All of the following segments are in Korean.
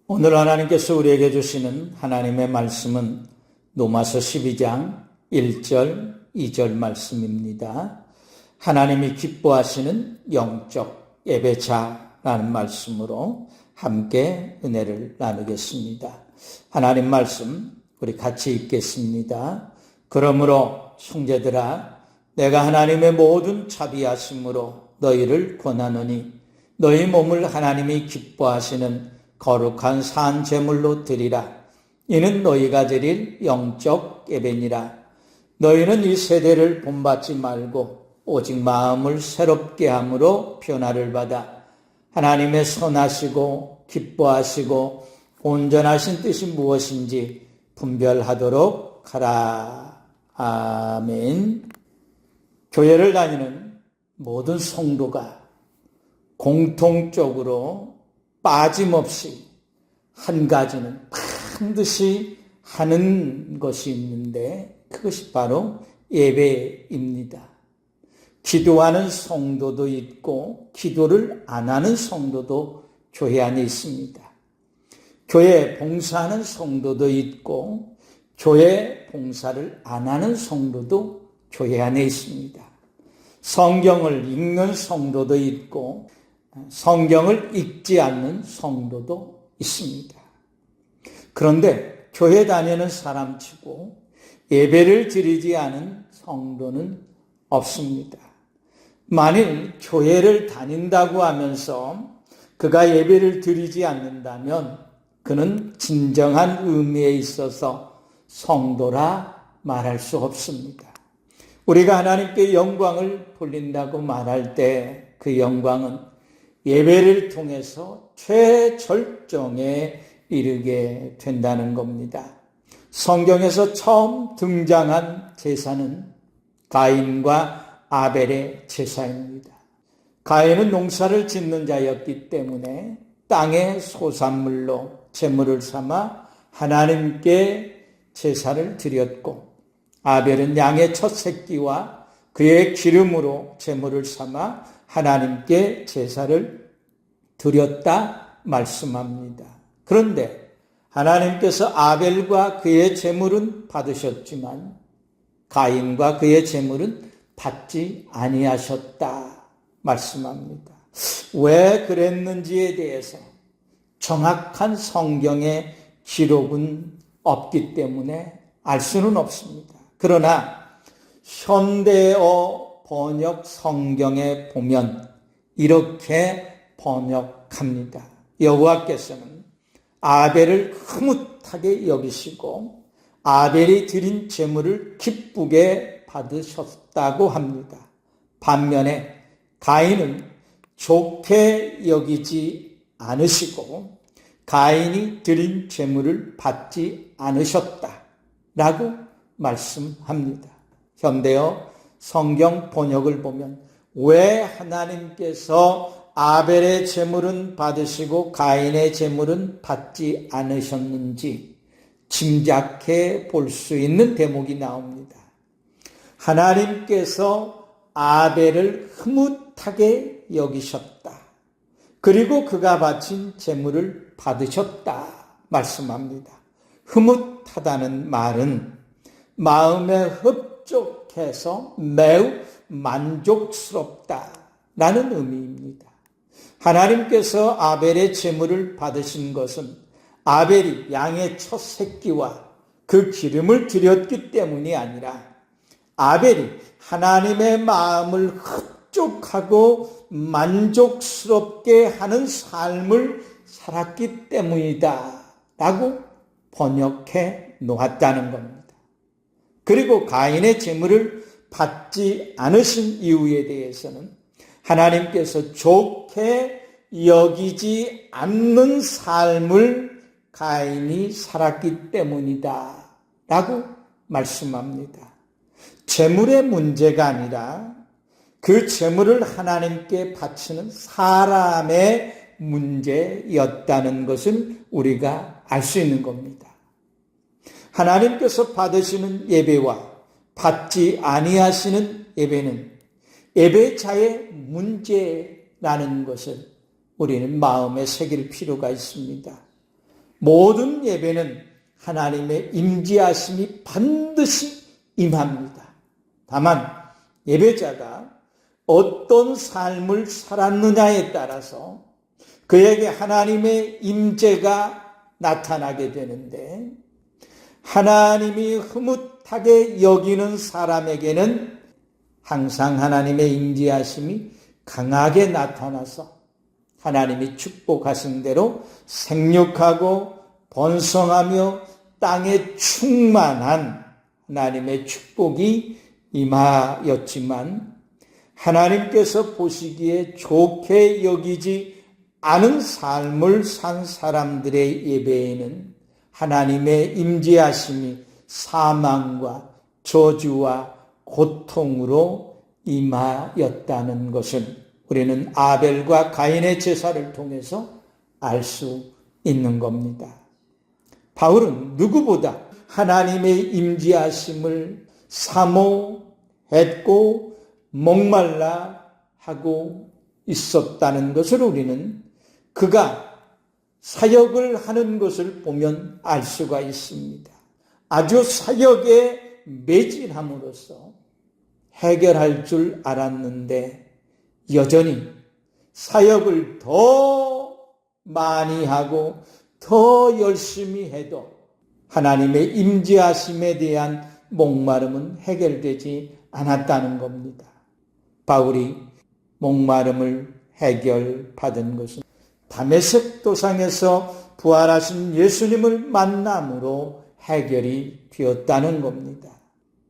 오늘 하나님께서 우리에게 주시는 하나님의 말씀은 로마서 12장 1절, 2절 말씀입니다. 하나님이 기뻐하시는 영적 예배자라는 말씀으로 함께 은혜를 나누겠습니다. 하나님 말씀 우리 같이 읽겠습니다. 그러므로 형제들아, 내가 하나님의 모든 자비하심으로 너희를 권하노니 너희 몸을 하나님이 기뻐하시는 거룩한 산 제물로 드리라. 이는 너희가 드릴 영적 예배니라. 너희는 이 세대를 본받지 말고 오직 마음을 새롭게 함으로 변화를 받아 하나님의 선하시고 기뻐하시고 온전하신 뜻이 무엇인지 분별하도록 하라. 아멘. 교회를 다니는 모든 성도가 공통적으로 빠짐없이 한 가지는 반드시 하는 것이 있는데 그것이 바로 예배입니다. 기도하는 성도도 있고 기도를 안 하는 성도도 교회 안에 있습니다. 교회 봉사하는 성도도 있고 교회 봉사를 안 하는 성도도 교회 안에 있습니다. 성경을 읽는 성도도 있고 성경을 읽지 않는 성도도 있습니다. 그런데 교회 다니는 사람치고 예배를 드리지 않은 성도는 없습니다. 만일 교회를 다닌다고 하면서 그가 예배를 드리지 않는다면 그는 진정한 의미에 있어서 성도라 말할 수 없습니다. 우리가 하나님께 영광을 돌린다고 말할 때 그 영광은 예배를 통해서 최절정에 이르게 된다는 겁니다. 성경에서 처음 등장한 제사는 가인과 아벨의 제사입니다. 가인은 농사를 짓는 자였기 때문에 땅의 소산물로 제물을 삼아 하나님께 제사를 드렸고, 아벨은 양의 첫 새끼와 그의 기름으로 제물을 삼아 하나님께 제사를 드렸다 말씀합니다. 그런데 하나님께서 아벨과 그의 제물은 받으셨지만 가인과 그의 제물은 받지 아니하셨다 말씀합니다. 왜 그랬는지에 대해서 정확한 성경의 기록은 없기 때문에 알 수는 없습니다. 그러나 현대어 번역 성경에 보면 이렇게 번역합니다. 여호와께서는 아벨을 흐뭇하게 여기시고 아벨이 드린 제물을 기쁘게 받으셨다고 합니다. 반면에 가인은 좋게 여기지 않으시고 가인이 드린 제물을 받지 않으셨다라고 말씀합니다. 현대어 성경 번역을 보면 왜 하나님께서 아벨의 제물은 받으시고 가인의 제물은 받지 않으셨는지 짐작해 볼 수 있는 대목이 나옵니다. 하나님께서 아벨을 흐뭇하게 여기셨다. 그리고 그가 바친 제물을 받으셨다 말씀합니다. 흐뭇하다는 말은 마음에 흡족해서 매우 만족스럽다라는 의미입니다. 하나님께서 아벨의 제물을 받으신 것은 아벨이 양의 첫 새끼와 그 기름을 드렸기 때문이 아니라 아벨이 하나님의 마음을 흡족하고 만족스럽게 하는 삶을 살았기 때문이다 라고 번역해 놓았다는 겁니다. 그리고 가인의 제물을 받지 않으신 이유에 대해서는 하나님께서 좋게 여기지 않는 삶을 가인이 살았기 때문이다 라고 말씀합니다. 제물의 문제가 아니라 그 제물을 하나님께 바치는 사람의 문제였다는 것을 우리가 알 수 있는 겁니다. 하나님께서 받으시는 예배와 받지 아니하시는 예배는 예배자의 문제라는 것을 우리는 마음에 새길 필요가 있습니다. 모든 예배는 하나님의 임재하심이 반드시 임합니다. 다만 예배자가 어떤 삶을 살았느냐에 따라서 그에게 하나님의 임재가 나타나게 되는데, 하나님이 흐뭇하게 여기는 사람에게는 항상 하나님의 임재하심이 강하게 나타나서 하나님이 축복하신 대로 생육하고 번성하며 땅에 충만한 하나님의 축복이 임하였지만, 하나님께서 보시기에 좋게 여기지 않은 삶을 산 사람들의 예배에는 하나님의 임재하심이 사망과 저주와 고통으로 임하였다는 것을 우리는 아벨과 가인의 제사를 통해서 알 수 있는 겁니다. 바울은 누구보다 하나님의 임재하심을 사모했고 목말라 하고 있었다는 것을 우리는 그가 사역을 하는 것을 보면 알 수가 있습니다. 아주 사역에 매진함으로써 해결할 줄 알았는데 여전히 사역을 더 많이 하고 더 열심히 해도 하나님의 임재하심에 대한 목마름은 해결되지 않았다는 겁니다. 바울이 목마름을 해결받은 것은 다메섹 도상에서 부활하신 예수님을 만남으로 해결이 되었다는 겁니다.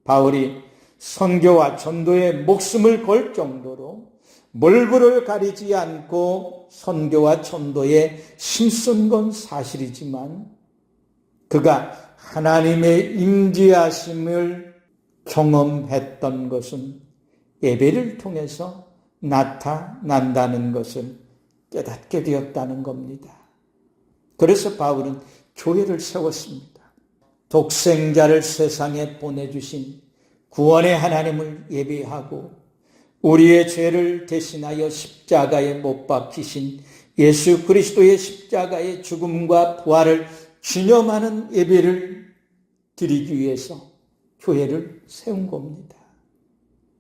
바울이 선교와 전도에 목숨을 걸 정도로 몰부를 가리지 않고 선교와 전도에 힘쓴 건 사실이지만, 그가 하나님의 임재하심을 경험했던 것은 예배를 통해서 나타난다는 것을 깨닫게 되었다는 겁니다. 그래서 바울은 교회를 세웠습니다. 독생자를 세상에 보내주신 구원의 하나님을 예배하고 우리의 죄를 대신하여 십자가에 못 박히신 예수 그리스도의 십자가의 죽음과 부활을 기념하는 예배를 드리기 위해서 교회를 세운 겁니다.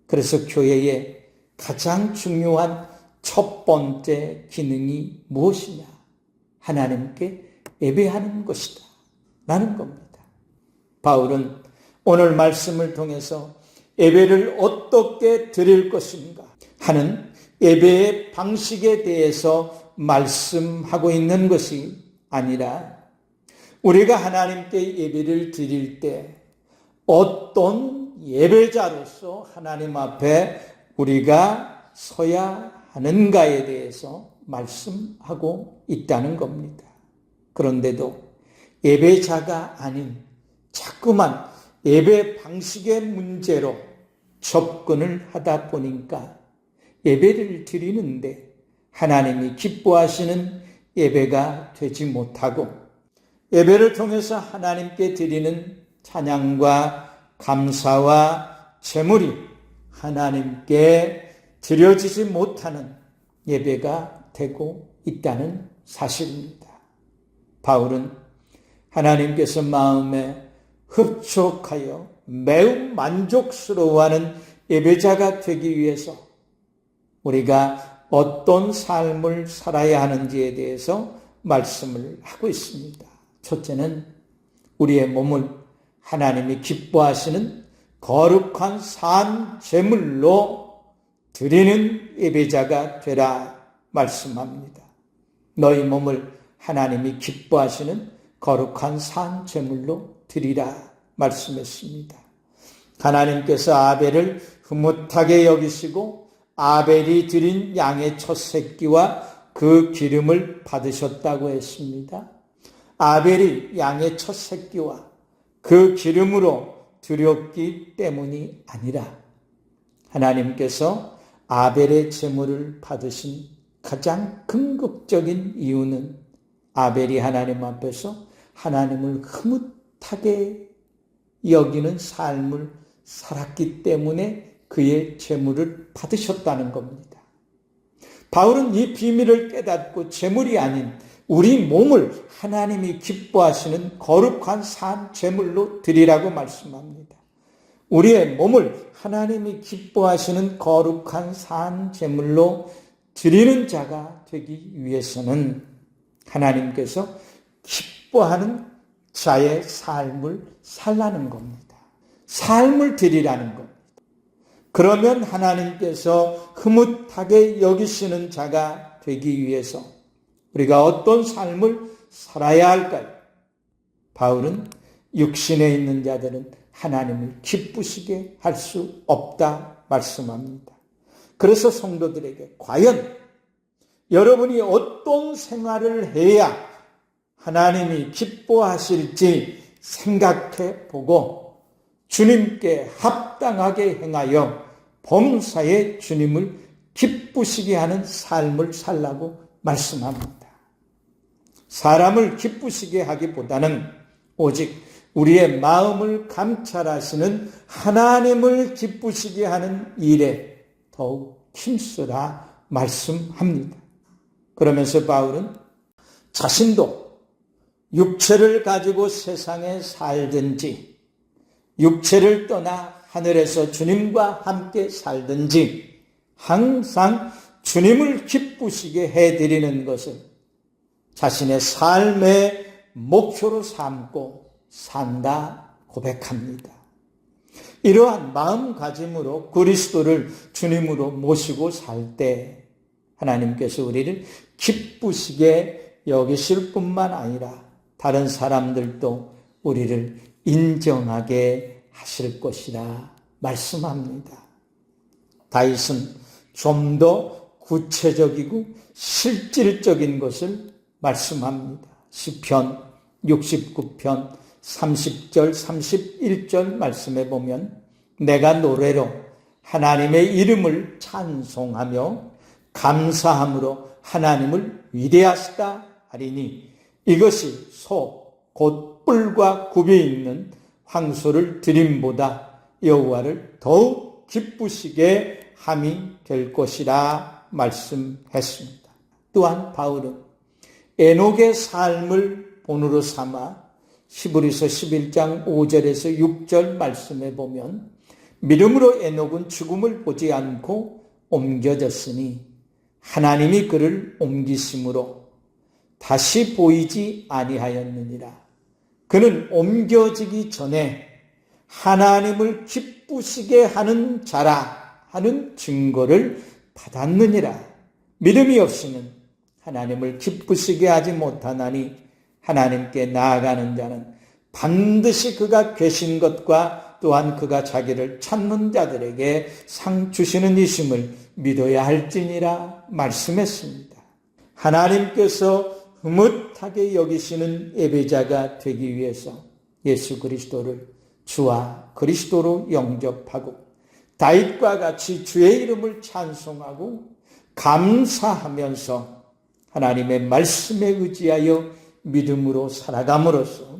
그래서 교회의 가장 중요한 첫 번째 기능이 무엇이냐? 하나님께 예배하는 것이다 라는 겁니다. 바울은 오늘 말씀을 통해서 예배를 어떻게 드릴 것인가 하는 예배의 방식에 대해서 말씀하고 있는 것이 아니라, 우리가 하나님께 예배를 드릴 때 어떤 예배자로서 하나님 앞에 우리가 서야 하는가에 대해서 말씀하고 있다는 겁니다. 그런데도 예배자가 아닌 자꾸만 예배 방식의 문제로 접근을 하다 보니까 예배를 드리는데 하나님이 기뻐하시는 예배가 되지 못하고, 예배를 통해서 하나님께 드리는 찬양과 감사와 제물이 하나님께 드려지지 못하는 예배가 되고 있다는 사실입니다. 바울은 하나님께서 마음에 흡족하여 매우 만족스러워하는 예배자가 되기 위해서 우리가 어떤 삶을 살아야 하는지에 대해서 말씀을 하고 있습니다. 첫째는 우리의 몸을 하나님이 기뻐하시는 거룩한 산 제물로 드리는 예배자가 되라 말씀합니다. 너희 몸을 하나님이 기뻐하시는 거룩한 산 제물로 드리라 말씀했습니다. 하나님께서 아벨을 흐뭇하게 여기시고 아벨이 드린 양의 첫 새끼와 그 기름을 받으셨다고 했습니다. 아벨이 양의 첫 새끼와 그 기름으로 드렸기 때문이 아니라, 하나님께서 아벨의 제물을 받으신 가장 궁극적인 이유는 아벨이 하나님 앞에서 하나님을 흐뭇하게 여기는 삶을 살았기 때문에 그의 제물을 받으셨다는 겁니다. 바울은 이 비밀을 깨닫고 제물이 아닌 우리 몸을 하나님이 기뻐하시는 거룩한 산 제물로 드리라고 말씀합니다. 우리의 몸을 하나님이 기뻐하시는 거룩한 산 제물로 드리는 자가 되기 위해서는 하나님께서 기뻐하는 자의 삶을 살라는 겁니다. 삶을 드리라는 겁니다. 그러면 하나님께서 흐뭇하게 여기시는 자가 되기 위해서 우리가 어떤 삶을 살아야 할까요? 바울은 육신에 있는 자들은 하나님을 기쁘시게 할 수 없다 말씀합니다. 그래서 성도들에게 과연 여러분이 어떤 생활을 해야 하나님이 기뻐하실지 생각해 보고 주님께 합당하게 행하여 범사에 주님을 기쁘시게 하는 삶을 살라고 말씀합니다. 사람을 기쁘시게 하기보다는 오직 우리의 마음을 감찰하시는 하나님을 기쁘시게 하는 일에 더욱 힘쓰라 말씀합니다. 그러면서 바울은 자신도 육체를 가지고 세상에 살든지 육체를 떠나 하늘에서 주님과 함께 살든지 항상 주님을 기쁘시게 해드리는 것을 자신의 삶의 목표로 삼고 산다 고백합니다. 이러한 마음가짐으로 그리스도를 주님으로 모시고 살 때 하나님께서 우리를 기쁘시게 여기실 뿐만 아니라 다른 사람들도 우리를 인정하게 하실 것이라 말씀합니다. 다윗은 좀 더 구체적이고 실질적인 것을 말씀합니다. 시편 69편 30절 31절 말씀에 보면 내가 노래로 하나님의 이름을 찬송하며 감사함으로 하나님을 위대하시다 하리니 이것이 소 곧 뿔과 굽이 있는 황소를 드림보다 여호와를 더욱 기쁘시게 함이 될 것이라 말씀했습니다. 또한 바울은 에녹의 삶을 본으로 삼아 히브리서 11장 5절에서 6절 말씀에 보면 믿음으로 에녹은 죽음을 보지 않고 옮겨졌으니 하나님이 그를 옮기심으로 다시 보이지 아니하였느니라. 그는 옮겨지기 전에 하나님을 기쁘시게 하는 자라 하는 증거를 받았느니라. 믿음이 없이는 하나님을 기쁘시게 하지 못하나니 하나님께 나아가는 자는 반드시 그가 계신 것과 또한 그가 자기를 찾는 자들에게 상 주시는 이심을 믿어야 할지니라 말씀했습니다. 하나님께서 흐뭇하게 여기시는 예배자가 되기 위해서 예수 그리스도를 주와 그리스도로 영접하고 다윗과 같이 주의 이름을 찬송하고 감사하면서 하나님의 말씀에 의지하여 믿음으로 살아감으로써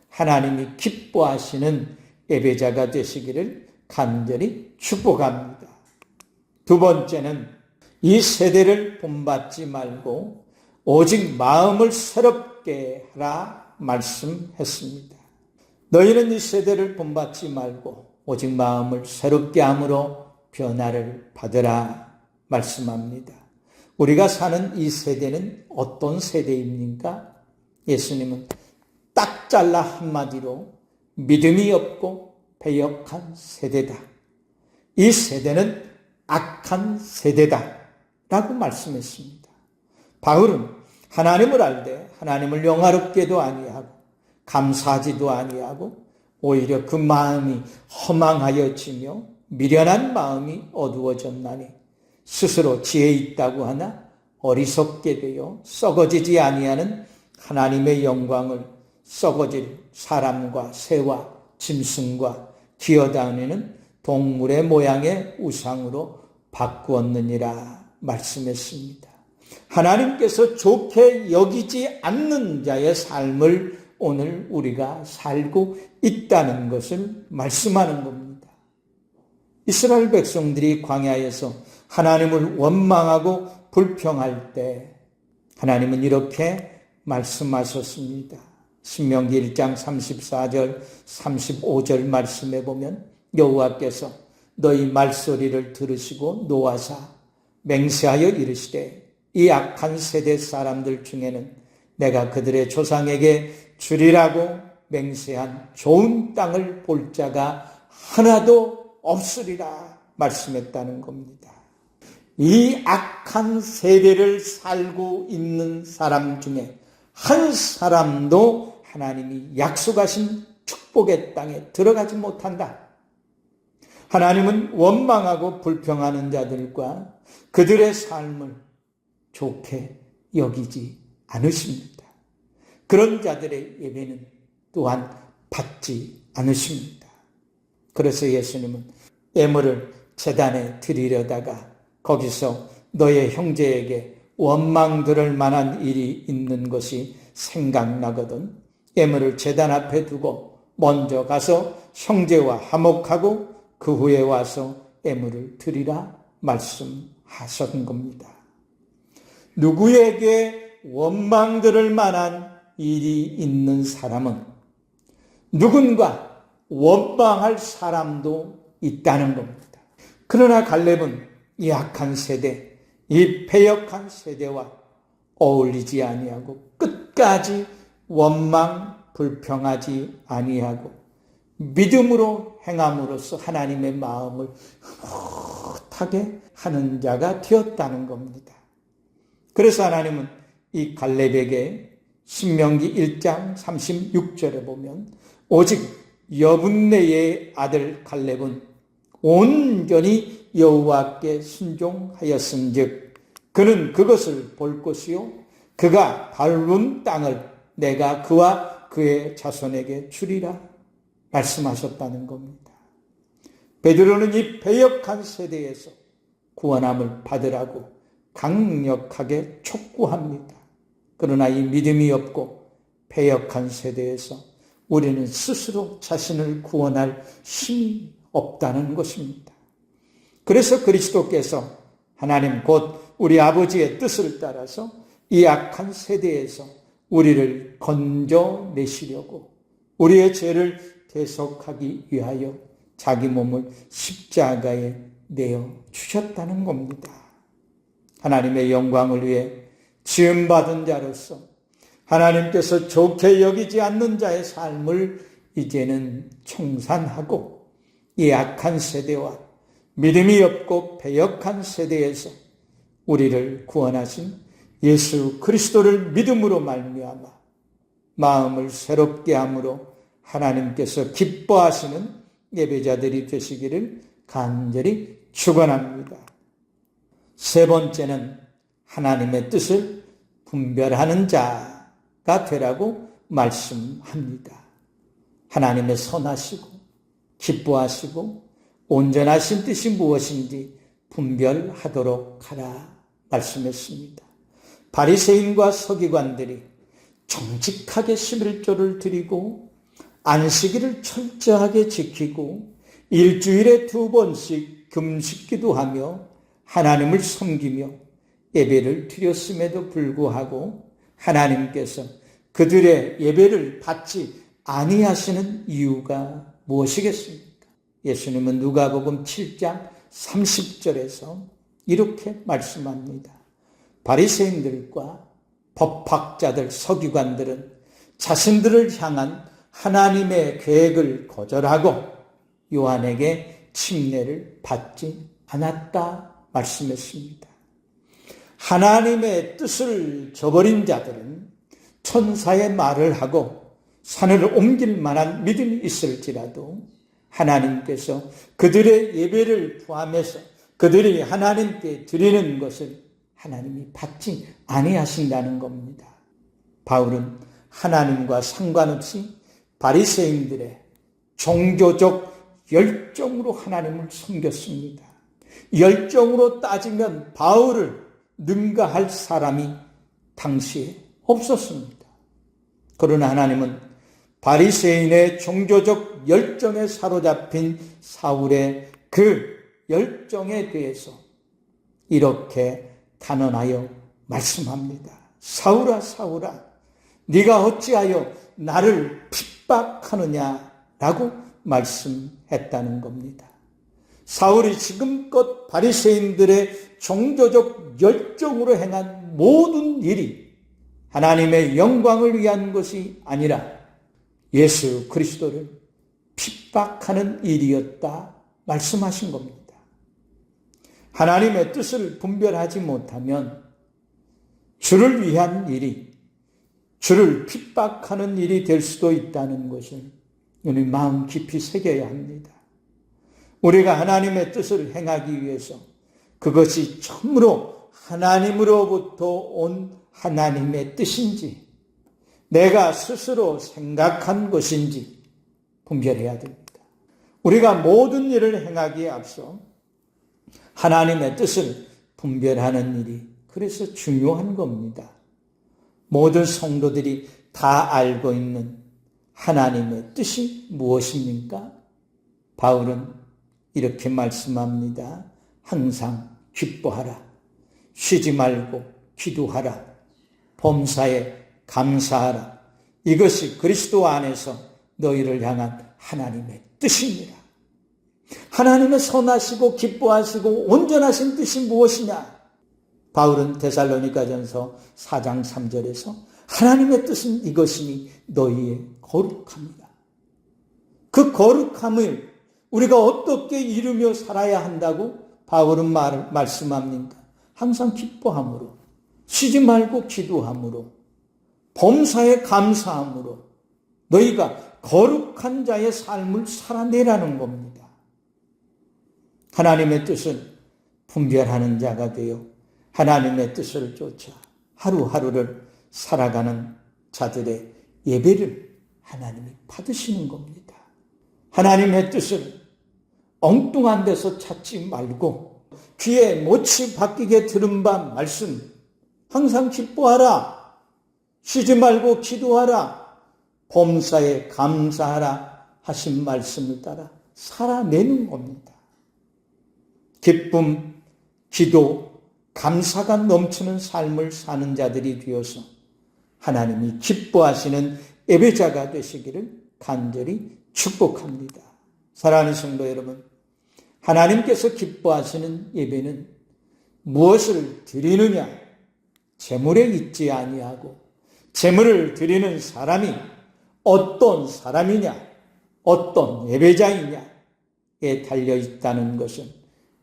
하나님이 기뻐하시는 예배자가 되시기를 간절히 축복합니다. 두 번째는 이 세대를 본받지 말고 오직 마음을 새롭게 하라 말씀했습니다. 너희는 이 세대를 본받지 말고 오직 마음을 새롭게 함으로 변화를 받으라 말씀합니다. 우리가 사는 이 세대는 어떤 세대입니까? 예수님은 딱 잘라 한마디로 믿음이 없고 배역한 세대다. 이 세대는 악한 세대다 라고 말씀했습니다. 바울은 하나님을 알되 하나님을 영화롭게도 아니하고 감사하지도 아니하고 오히려 그 마음이 허망하여지며 미련한 마음이 어두워졌나니 스스로 지혜 있다고 하나 어리석게 되어 썩어지지 아니하는 하나님의 영광을 썩어질 사람과 새와 짐승과 기어다니는 동물의 모양의 우상으로 바꾸었느니라 말씀했습니다. 하나님께서 좋게 여기지 않는 자의 삶을 오늘 우리가 살고 있다는 것을 말씀하는 겁니다. 이스라엘 백성들이 광야에서 하나님을 원망하고 불평할 때 하나님은 이렇게 말씀하셨습니다. 신명기 1장 34절 35절 말씀에 보면 여호와께서 너희 말소리를 들으시고 노하사 맹세하여 이르시되 이 악한 세대 사람들 중에는 내가 그들의 조상에게 주리라고 맹세한 좋은 땅을 볼 자가 하나도 없으리라 말씀했다는 겁니다. 이 악한 세대를 살고 있는 사람 중에 한 사람도 하나님이 약속하신 축복의 땅에 들어가지 못한다. 하나님은 원망하고 불평하는 자들과 그들의 삶을 좋게 여기지 않으십니다. 그런 자들의 예배는 또한 받지 않으십니다. 그래서 예수님은 예물을 제단에 드리려다가 거기서 너의 형제에게 원망 들을 만한 일이 있는 것이 생각나거든 예물을 제단 앞에 두고 먼저 가서 형제와 화목하고 그 후에 와서 예물을 드리라 말씀하신 겁니다. 누구에게 원망 들을 만한 일이 있는 사람은 누군가 원망할 사람도 있다는 겁니다. 그러나 갈렙은 이 악한 세대, 이 패역한 세대와 어울리지 아니하고 끝까지 원망, 불평하지 아니하고 믿음으로 행함으로써 하나님의 마음을 흐뭇하게 하는 자가 되었다는 겁니다. 그래서 하나님은 이 갈렙에게 신명기 1장 36절에 보면 오직 여분네의 아들 갈렙은 온전히 여호와께 순종하였은즉 그는 그것을 볼 것이요 그가 밟은 땅을 내가 그와 그의 자손에게 주리라 말씀하셨다는 겁니다. 베드로는 이 패역한 세대에서 구원함을 받으라고 강력하게 촉구합니다. 그러나 이 믿음이 없고 패역한 세대에서 우리는 스스로 자신을 구원할 힘이 없다는 것입니다. 그래서 그리스도께서 하나님 곧 우리 아버지의 뜻을 따라서 이 악한 세대에서 우리를 건져내시려고 우리의 죄를 대속하기 위하여 자기 몸을 십자가에 내어 주셨다는 겁니다. 하나님의 영광을 위해 지음받은 자로서 하나님께서 좋게 여기지 않는 자의 삶을 이제는 청산하고 이 악한 세대와 믿음이 없고 패역한 세대에서 우리를 구원하신 예수 그리스도를 믿음으로 말미암아 마음을 새롭게 함으로 하나님께서 기뻐하시는 예배자들이 되시기를 간절히 축원합니다. 세 번째는 하나님의 뜻을 분별하는 자가 되라고 말씀합니다. 하나님의 선하시고 기뻐하시고 온전하신 뜻이 무엇인지 분별하도록 하라 말씀했습니다. 바리새인과 서기관들이 정직하게 11조를 드리고 안식일을 철저하게 지키고 일주일에 2번씩 금식기도 하며 하나님을 섬기며 예배를 드렸음에도 불구하고 하나님께서 그들의 예배를 받지 아니하시는 이유가 무엇이겠습니까? 예수님은 누가복음 7장 30절에서 이렇게 말씀합니다. 바리새인들과 법학자들, 서기관들은 자신들을 향한 하나님의 계획을 거절하고 요한에게 침례를 받지 않았다 말씀했습니다. 하나님의 뜻을 저버린 자들은 천사의 말을 하고 산을 옮길 만한 믿음이 있을지라도 하나님께서 그들의 예배를 포함해서 그들이 하나님께 드리는 것을 하나님이 받지 아니하신다는 겁니다. 바울은 하나님과 상관없이 바리새인들의 종교적 열정으로 하나님을 섬겼습니다. 열정으로 따지면 바울을 능가할 사람이 당시에 없었습니다. 그러나 하나님은 바리새인의 종교적 열정에 사로잡힌 사울의 그 열정에 대해서 이렇게 단언하여 말씀합니다. 사울아, 사울아, 네가 어찌하여 나를 핍박하느냐라고 말씀했다는 겁니다. 사울이 지금껏 바리새인들의 종교적 열정으로 행한 모든 일이 하나님의 영광을 위한 것이 아니라 예수 그리스도를 핍박하는 일이었다 말씀하신 겁니다. 하나님의 뜻을 분별하지 못하면 주를 위한 일이 주를 핍박하는 일이 될 수도 있다는 것을 우리 마음 깊이 새겨야 합니다. 우리가 하나님의 뜻을 행하기 위해서 그것이 참으로 하나님으로부터 온 하나님의 뜻인지 내가 스스로 생각한 것인지 분별해야 됩니다. 우리가 모든 일을 행하기에 앞서 하나님의 뜻을 분별하는 일이 그래서 중요한 겁니다. 모든 성도들이 다 알고 있는 하나님의 뜻이 무엇입니까? 바울은 이렇게 말씀합니다. 항상 기뻐하라. 쉬지 말고 기도하라. 범사에 감사하라. 이것이 그리스도 안에서 너희를 향한 하나님의 뜻입니다. 하나님의 선하시고 기뻐하시고 온전하신 뜻이 무엇이냐? 바울은 데살로니가전서 4장 3절에서 하나님의 뜻은 이것이니 너희의 거룩함이다. 그 거룩함을 우리가 어떻게 이루며 살아야 한다고 바울은 말씀합니다. 항상 기뻐함으로, 쉬지 말고 기도함으로, 범사에 감사함으로 너희가 거룩한 자의 삶을 살아내라는 겁니다. 하나님의 뜻을 분별하는 자가 되어 하나님의 뜻을 쫓아 하루하루를 살아가는 자들의 예배를 하나님이 받으시는 겁니다. 하나님의 뜻을 엉뚱한 데서 찾지 말고 귀에 못이 박히게 들은 바 말씀, 항상 기뻐하라, 쉬지 말고 기도하라, 범사에 감사하라 하신 말씀을 따라 살아내는 겁니다. 기쁨, 기도, 감사가 넘치는 삶을 사는 자들이 되어서 하나님이 기뻐하시는 예배자가 되시기를 간절히 축복합니다. 사랑하는 성도 여러분, 하나님께서 기뻐하시는 예배는 무엇을 드리느냐? 재물에 있지 아니하고 재물을 드리는 사람이 어떤 사람이냐, 어떤 예배자이냐에 달려있다는 것은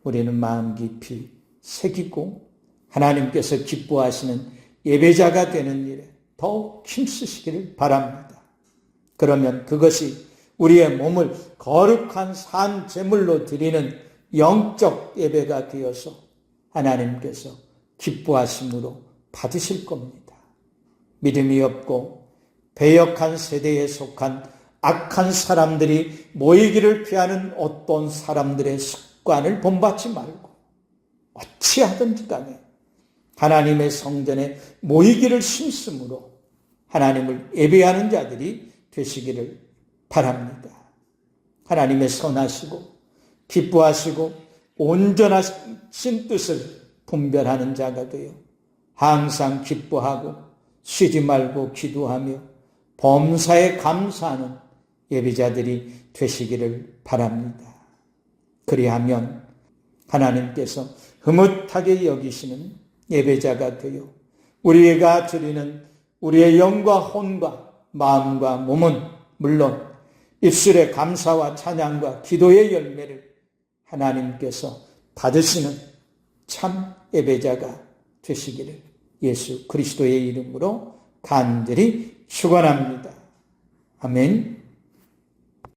우리는 마음 깊이 새기고 하나님께서 기뻐하시는 예배자가 되는 일에 더욱 힘쓰시기를 바랍니다. 그러면 그것이 우리의 몸을 거룩한 산 제물로 드리는 영적 예배가 되어서 하나님께서 기뻐하심으로 받으실 겁니다. 믿음이 없고 배역한 세대에 속한 악한 사람들이 모이기를 피하는 어떤 사람들의 습관을 본받지 말고 어찌하든지 간에 하나님의 성전에 모이기를 심씀으로 하나님을 예배하는 자들이 되시기를 바랍니다. 하나님의 선하시고 기뻐하시고 온전하신 뜻을 분별하는 자가 되어 항상 기뻐하고 쉬지 말고 기도하며 범사에 감사하는 예배자들이 되시기를 바랍니다. 그리하면 하나님께서 흐뭇하게 여기시는 예배자가 되어 우리가 드리는 우리의 영과 혼과 마음과 몸은 물론 입술의 감사와 찬양과 기도의 열매를 하나님께서 받으시는 참 예배자가 되시기를 예수 그리스도의 이름으로 간절히 축원합니다. 아멘.